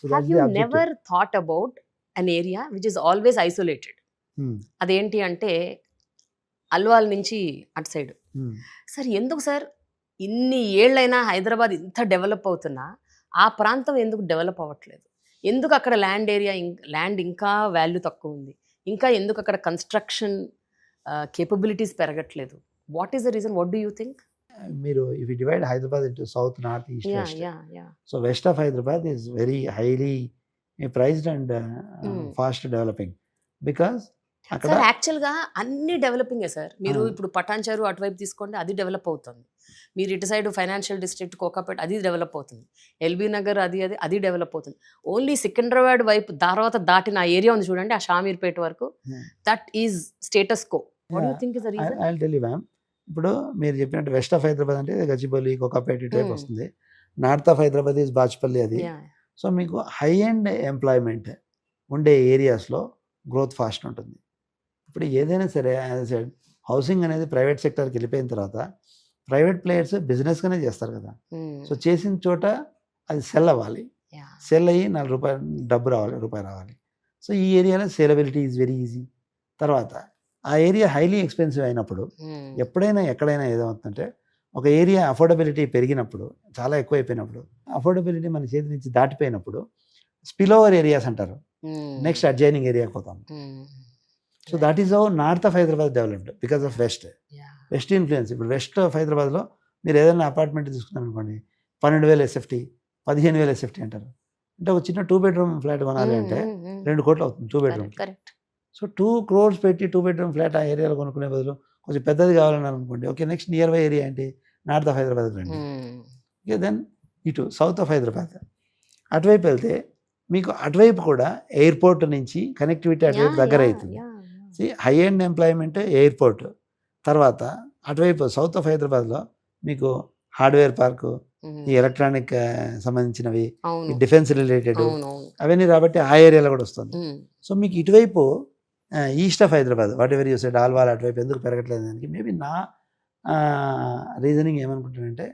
So have that's you the objective. Never thought about an area which is always isolated? అదేంటి అంటే అల్వాల్ నుంచి అటు side. Sir ఎందుకు sir ఇన్ని ఏళ్ళైనా హైదరాబాద్ ఇంత డెవలప్ అవుతున్నా ఆ ప్రాంతం ఎందుకు డెవలప్ అవ్వట్లేదు? ఎందుకు అక్కడ ల్యాండ్ ఇంకా వాల్యూ తక్కువ ఉంది? ఇంకా ఎందుకు అక్కడ కన్స్ట్రక్షన్ కేపబిలిటీస్ పెరగట్లేదు? What is the reason? What do you think? మీరు if you divide Hyderabad into south, north, east, yeah west. Yeah yeah so west of Hyderabad is very highly prized and fast developing because అక్కడ sir యాక్చువల్గా అన్ని డెవలపింగే sir. మీరు ఆ. ఇప్పుడు పటాన్చెరు అటువైపు తీసుకోండి, అది డెవలప్ అవుతుంది. మీరు ఇటు సైడ్ ఫైనాన్షియల్ డిస్ట్రిక్ట్ కోకాపేట అది డెవలప్ అవుతుంది. ఎల్బీ నగర్ అది డెవలప్ అవుతుంది. ఓన్లీ సికింద్రాబాద్ వైపు తర్వాత దాటిన ఆ ఏరియా ఉంది చూడండి, ఆ షామీర్పేట వరకు, that is status quo. What you think is the reason? I tell you ma'am, ఇప్పుడు మీరు చెప్పినట్టు వెస్ట్ ఆఫ్ హైదరాబాద్ అంటే గచ్చిబౌలి, కోకాపేట ఇటువైపు వస్తుంది. North of Hyderabad is Bachupally అది. సో మీకు హై అండ్ ఎంప్లాయ్మెంట్ ఉండే ఏరియాస్లో గ్రోత్ ఫాస్ట్ ఉంటుంది. ఇప్పుడు ఏదైనా సరే యాజ్ సెడ్ హౌసింగ్ అనేది ప్రైవేట్ సెక్టర్కి వెళ్ళిపోయిన తర్వాత ప్రైవేట్ ప్లేయర్స్ బిజినెస్గానే చేస్తారు కదా. సో చేసిన చోట అది సెల్ అవ్వాలి, సెల్ అయ్యి ₹4 డబ్బు రావాలి, రూపాయి రావాలి. సో ఈ ఏరియాలో సేలబిలిటీ ఈజ్ వెరీ ఈజీ. తర్వాత ఆ ఏరియా హైలీ ఎక్స్పెన్సివ్ అయినప్పుడు ఎప్పుడైనా ఎక్కడైనా ఏదవుతుందంటే ఒక ఏరియా అఫోర్డబిలిటీ పెరిగినప్పుడు, చాలా ఎక్కువైపోయినప్పుడు, అఫోర్డబిలిటీ మన చేతి నుంచి దాటిపోయినప్పుడు స్పిల్ ఓవర్ ఏరియాస్ అంటారు. నెక్స్ట్ అడ్జైనింగ్ ఏరియాకి పోతాం. So that is how north of Hyderabad developed because of west influence. ఇప్పుడు వెస్ట్ ఆఫ్ హైదరాబాద్లో మీరు ఏదైనా అపార్ట్మెంట్ తీసుకున్నారు అనుకోండి, 12,000 SFT, 15,000 SFT అంటారు. అంటే ఒక చిన్న 2 bedroom ఫ్లాట్ కొనాలి అంటే 2 కోట్లు అవుతుంది 2 bedroom. సో 2 crores పెట్టి 2 bedroom ఫ్లాట్ ఆ ఏరియాలో కొనుక్కునే బదులు కొంచెం పెద్దది కావాలన్నారు అనుకోండి, okay next near by area ఏంటి, నార్త్ ఆఫ్ హైదరాబాద్ రండి. ఓకే దెన్ ఇటు సౌత్ ఆఫ్ హైదరాబాద్ అటువైపు వెళ్తే మీకు అటువైపు కూడా ఎయిర్పోర్ట్ నుంచి కనెక్టివిటీ అటువైపు దగ్గర అవుతుంది. High and employment airport. తర్వాత అటువైపు సౌత్ ఆఫ్ హైదరాబాద్లో మీకు హార్డ్వేర్ పార్కు, ఈ ఎలక్ట్రానిక్ సంబంధించినవి, డిఫెన్స్ రిలేటెడ్ అవన్నీ కాబట్టి ఆ ఏరియాలో కూడా వస్తుంది. సో మీకు ఇటువైపు east of Hyderabad whatever you said Alwal అటువైపు ఎందుకు పెరగట్లేదు దానికి మేబీ నా రీజనింగ్ ఏమనుకుంటానంటే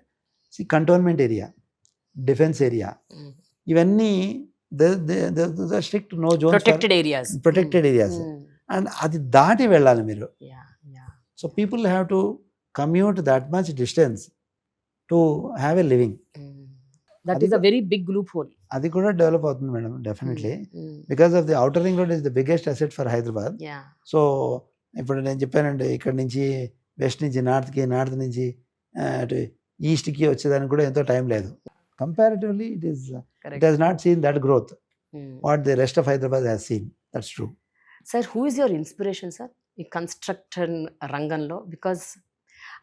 కంటోన్మెంట్ ఏరియా, డిఫెన్స్ ఏరియా, ఇవన్నీ strict no zone protected areas and అది దాటి వెళ్ళాలి మీరు. So people have to commute that much distance to have a living. That is a very big loophole. అది కూడా develop అవుతుంది madam definitely because of the outer ring road is the biggest asset for Hyderabad. So ఇప్పుడు నేను చెప్పానండి ఇక్కడ నుంచి west నుంచి నార్త్కి, north నుంచి అటు ఈస్ట్కి వచ్చేదానికి కూడా ఎంతో టైం లేదు. Comparatively it has not seen that growth what the rest of Hyderabad has seen. That's true. Sir who is your inspiration sir ఈ కన్స్ట్రక్షన్ రంగంలో? బికాజ్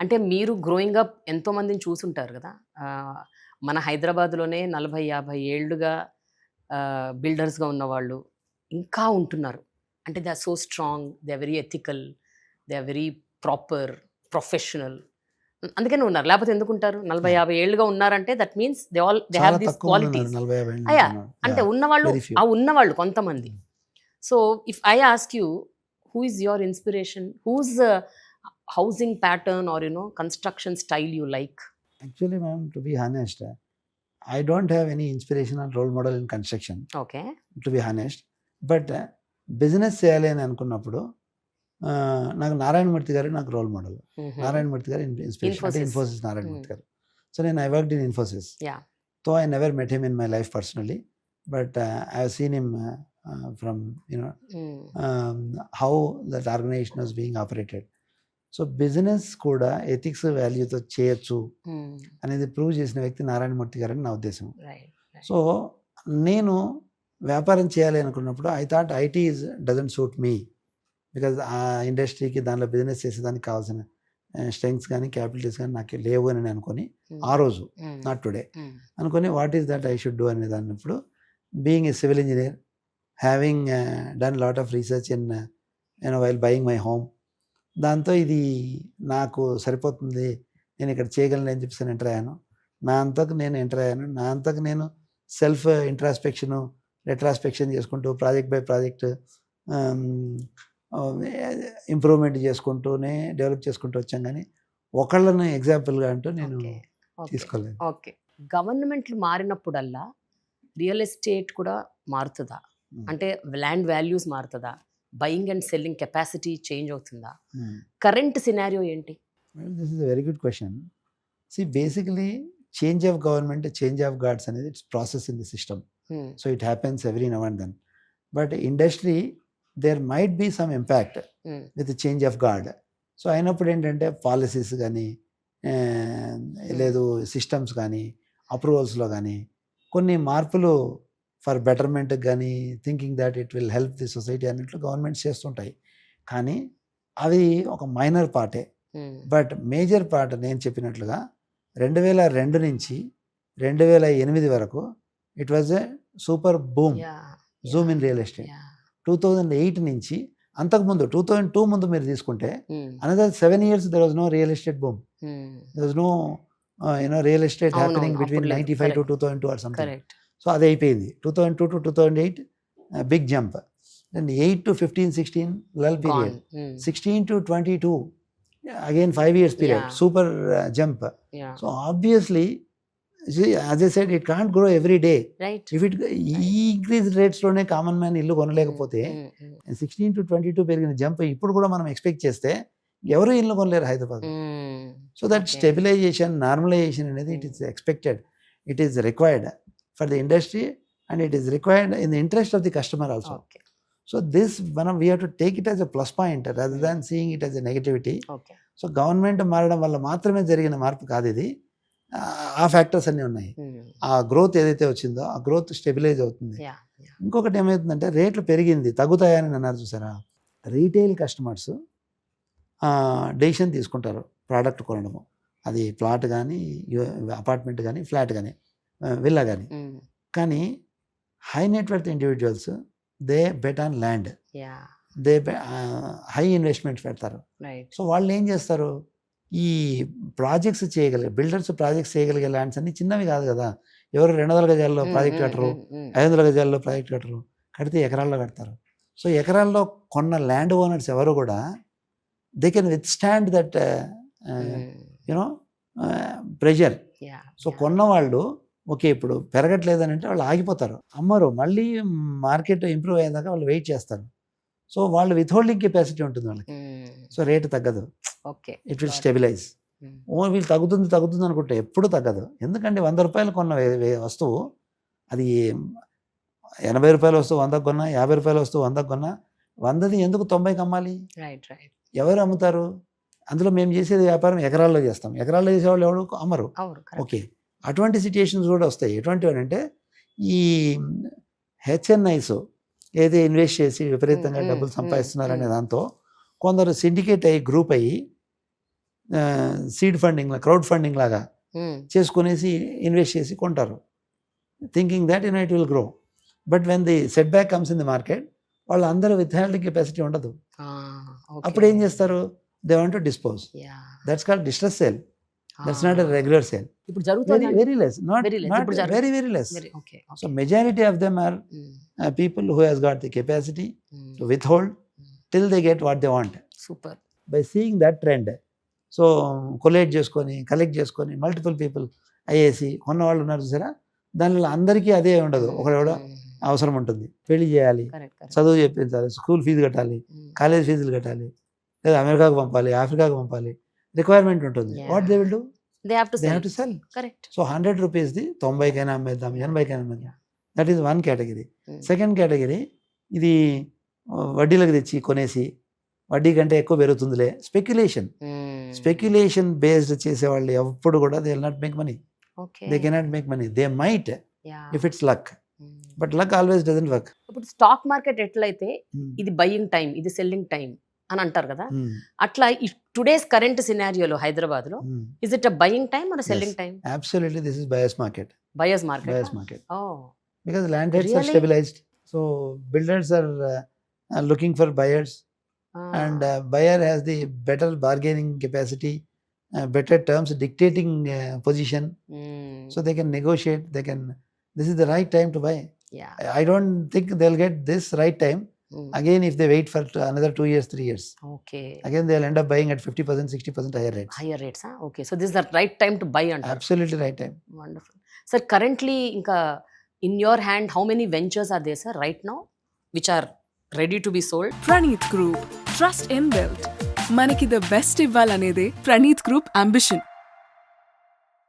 అంటే మీరు గ్రోయింగ్ అప్ ఎంతోమందిని చూసుంటారు కదా. మన హైదరాబాద్లోనే 40-50 ఏళ్ళుగా బిల్డర్స్గా ఉన్నవాళ్ళు ఇంకా ఉంటున్నారు. అంటే they are so strong, they are very ethical, they are very proper, professional. అందుకనే ఉన్నారు, లేకపోతే ఎందుకు ఉంటారు? 40-50 ఏళ్ళుగా ఉన్నారంటే that means they have these qualities. అయ్యా అంటే ఉన్నవాళ్ళు కొంతమంది. So if I ask you who is your inspiration, whose housing pattern or construction style you like? Actually ma'am, to be honest, I don't have any inspirational role model in construction. Okay, to be honest, but business చేయాలి అని అనుకున్నప్పుడు నాకు నారాయణమూర్తి గారు నాకు role model. Narayanamurthy గారు inspiration. అంటే ఇన్ఫోసిస్ నారాయణమూర్తి గారు. So నేను I worked in Infosys. So I never met him in my life personally, but I have seen him from how that organization was being operated. So business కూడా ఎథిక్స్ వాల్యూతో చేయొచ్చు అనేది prove చేసిన వ్యక్తి నారాయణమూర్తి గారు అని నా ఉద్దేశం. సో నేను వ్యాపారం చేయాలి అనుకున్నప్పుడు I thought IT doesn't suit me because ఆ ఇండస్ట్రీకి దానిలో బిజినెస్ చేసేదానికి కావాల్సిన స్ట్రెంగ్స్ కానీ క్యాపిటల్స్ కానీ నాకు లేవు అని అనుకొని ఆ రోజు, నాట్ టుడే, అనుకొని what is that I should do అనేది అన్నప్పుడు being a civil engineer, having done a lot of research in while buying my home, దాంతో ఇది నాకు సరిపోతుంది, నేను ఇక్కడ చేయగలను అని చెప్పేసి ఎంటర్ అయ్యాను. నా అంతకు నేను సెల్ఫ్ ఇంట్రాస్పెక్షను, రెట్రాస్పెక్షన్ చేసుకుంటూ ప్రాజెక్ట్ బై ప్రాజెక్ట్ ఇంప్రూవ్మెంట్ చేసుకుంటూనే డెవలప్ చేసుకుంటూ వచ్చాం. కానీ ఒకళ్ళని ఎగ్జాంపుల్గా అంటూ నేను తీసుకోలేదు. ఓకే, గవర్నమెంట్లు మారినప్పుడల్లా రియల్ ఎస్టేట్ కూడా మారుతుందా? అంటే ల్యాండ్ వాల్యూస్ మారుతుందా? Buying and selling capacity change అవుతుందా? కరెంట్ సినారియో ఏంటి? This is a very good question. See basically change of government, change of guards అనేది it's process in the system. So it happens every now and then. But industry there might be some impact with change of guard. So అయినప్పుడు ఏంటంటే policies కానీ లేదు systems కానీ అప్రూవల్స్లో కానీ కొన్ని మార్పులు for బెటర్మెంట్కి కానీ thinking that it will help the society అన్నట్లు గవర్నమెంట్స్ చేస్తుంటాయి. కానీ అవి ఒక మైనర్ పార్టే. బట్ మేజర్ పార్ట్ నేను చెప్పినట్లుగా 2002 నుంచి 2008 వరకు it was a super boom Zoom in real estate. 2008 నుంచి అంతకుముందు 2002 ముందు మీరు తీసుకుంటే another 7 years there was no real estate boom. There was no real estate happening between 95 to 2002 or something. So అది అయిపోయింది. 2002 to 2008 big jump. Then 8 to 15, 16 lull period. 16 to 22 again 5 years period, super jump. So obviously, as I said, it can't grow every day. Right. If it increase rates లోనే common man ఇల్లు కొనలేకపోతే 16 to 22 పెరిగిన jump ఇప్పుడు కూడా మనం expect చేస్తే ఎవరు ఇల్లు కొనలేరు Hyderabad. So that stabilization, normalization అనేది it is expected, it is required for the industry and it is required in the interest of the customer also. So this we have to take it as a plus point rather than seeing it as a negativity. So government మారడం వల్ల మాత్రమే జరిగిన మార్పు కాదు ఇది. ఆ factors అన్నీ ఉన్నాయి. ఆ గ్రోత్ ఏదైతే వచ్చిందో ఆ గ్రోత్ స్టెబిలైజ్ అవుతుంది. ఇంకొకటి ఏమవుతుందంటే రేట్లు పెరిగింది తగ్గుతాయని అన్నారు చూసారా, రీటైల్ కస్టమర్స్ డెసిషన్ తీసుకుంటారు ప్రోడక్ట్ కొనడము. అది ప్లాట్ కానీ, అపార్ట్మెంట్ కానీ, ఫ్లాట్ కానీ, విల్లా కానీ. కానీ high net worth individuals they bet on land, they high investments పెడతారు. సో వాళ్ళు ఏం చేస్తారు, ఈ ప్రాజెక్ట్స్ చేయగలిగే బిల్డర్స్ ప్రాజెక్ట్స్ చేయగలిగే ల్యాండ్స్ అన్ని చిన్నవి కాదు కదా. ఎవరు 200 గజాల్లో ప్రాజెక్ట్ కట్టరు, 500 గజాల్లో ప్రాజెక్ట్ కట్టరు, కడితే ఎకరాల్లో కడతారు. సో ఎకరాల్లో కొన్న ల్యాండ్ ఓనర్స్ ఎవరు కూడా they can with stand that pressure. So కొన్న వాళ్ళు ఓకే ఇప్పుడు పెరగట్లేదని అంటే వాళ్ళు ఆగిపోతారు, అమ్మరు. మళ్ళీ మార్కెట్ ఇంప్రూవ్ అయ్యేదాకా వాళ్ళు వెయిట్ చేస్తారు. సో వాళ్ళు విత్హోల్డింగ్ కెపాసిటీ ఉంటుంది వాళ్ళకి. సో రేటు తగ్గదు, ఇట్ విల్ స్టెబిలైజ్. వీళ్ళు తగ్గుతుంది అనుకుంటే ఎప్పుడు తగ్గదు. ఎందుకంటే 100 రూపాయలు కొన్న వస్తువు అది 80 రూపాయల వస్తువు 100కు కొన్నా, 50 రూపాయల వస్తువు 100కు కొన్నా, 100ది ఎందుకు 90కి అమ్మాలి? ఎవరు అమ్ముతారు? అందులో మేము చేసేది వ్యాపారం ఎకరాల్లో చేస్తాం, ఎకరాల్లో చేసేవాళ్ళు ఎవరు అమ్మరు. ఓకే, అటువంటి సిచ్యుయేషన్స్ కూడా వస్తాయి. ఎటువంటివి అంటే ఈ హెచ్ఎన్ఐస్ ఏదైతే ఇన్వెస్ట్ చేసి విపరీతంగా డబ్బులు సంపాదిస్తున్నారనే దాంతో కొందరు సిండికేట్ అయ్యి గ్రూప్ అయ్యి సీడ్ ఫండింగ్, క్రౌడ్ ఫండింగ్ లాగా చేసుకునేసి ఇన్వెస్ట్ చేసి కొంటారు, thinking that it will grow. But when the set back comes in the market, వాళ్ళు అందరూ విత్హోల్డింగ్ కెపాసిటీ ఉండదు. అప్పుడు ఏం చేస్తారు, they want to dispose. That's called distress sale. That's not a regular sale. ఇప్పుడు జరుగుతుంది very less, not very less. So majority of them are people who has got the capacity to withhold till they get what they want. Super. By seeing that trend, so collate చేసుకొని collect చేసుకొని multiple people అయ్యేసి కొన్న వాళ్ళు ఉన్నారు చూసారా, దానిలో అందరికీ అదే ఉండదు. ఒకడెవడో అవసరం ఉంటుంది, పెళ్లి చేయాలి, చదువు చెప్పించాలి, స్కూల్ ఫీజు కట్టాలి, కాలేజ్ ఫీజులు కట్టాలి, లేదా అమెరికాకు పంపాలి, ఆఫ్రికాకు పంపాలి, రిక్వైర్మెంట్ ఉంటుంది. What they will do, they have to sell. Correct. So 100 రూపీస్ది 90కైనా అమ్మేద్దాం, 80కైనా అమ్మేద్దాం. That is one category. Second category, ఇది వడ్డీలకు తెచ్చి కొనేసి వడ్డీ కంటే ఎక్కువ పెరుగుతుందిలే, స్పెక్యులేషన్ బేస్డ్ చేసేవాళ్ళు ఎప్పుడు కూడా they will not make money. They cannot make money. They might if it's luck, but luck always doesn't work. ఇప్పుడు స్టాక్ మార్కెట్ ఎట్లయితే ఇది బయింగ్ టైం, ఇది సెల్లింగ్ టైం అని అంటారు కదా, అట్లా టుడేస్ కరెంట్ సినారియోలో హైదరాబాద్ లో is it a buying time or selling time? Absolutely, this is buyers market. Buyers market. Oh, because land rates are stabilized, so builders are looking for buyers, and buyer has the better bargaining capacity, better terms dictating position, so they can negotiate, this is the right time to buy. I don't think they'll get this right time again if they wait for another 2 years, 3 years. Okay, again they'll end up buying at 50%, 60% higher rates. Okay, so this is the right time to buy. Absolutely right time. Wonderful. Sir, currently ఇంకా in your hand how many ventures are they sir right now which are ready to be sold? Praneeth group, trust in built. మనకి the best ఇవ్వాలనేదే Praneeth group ambition.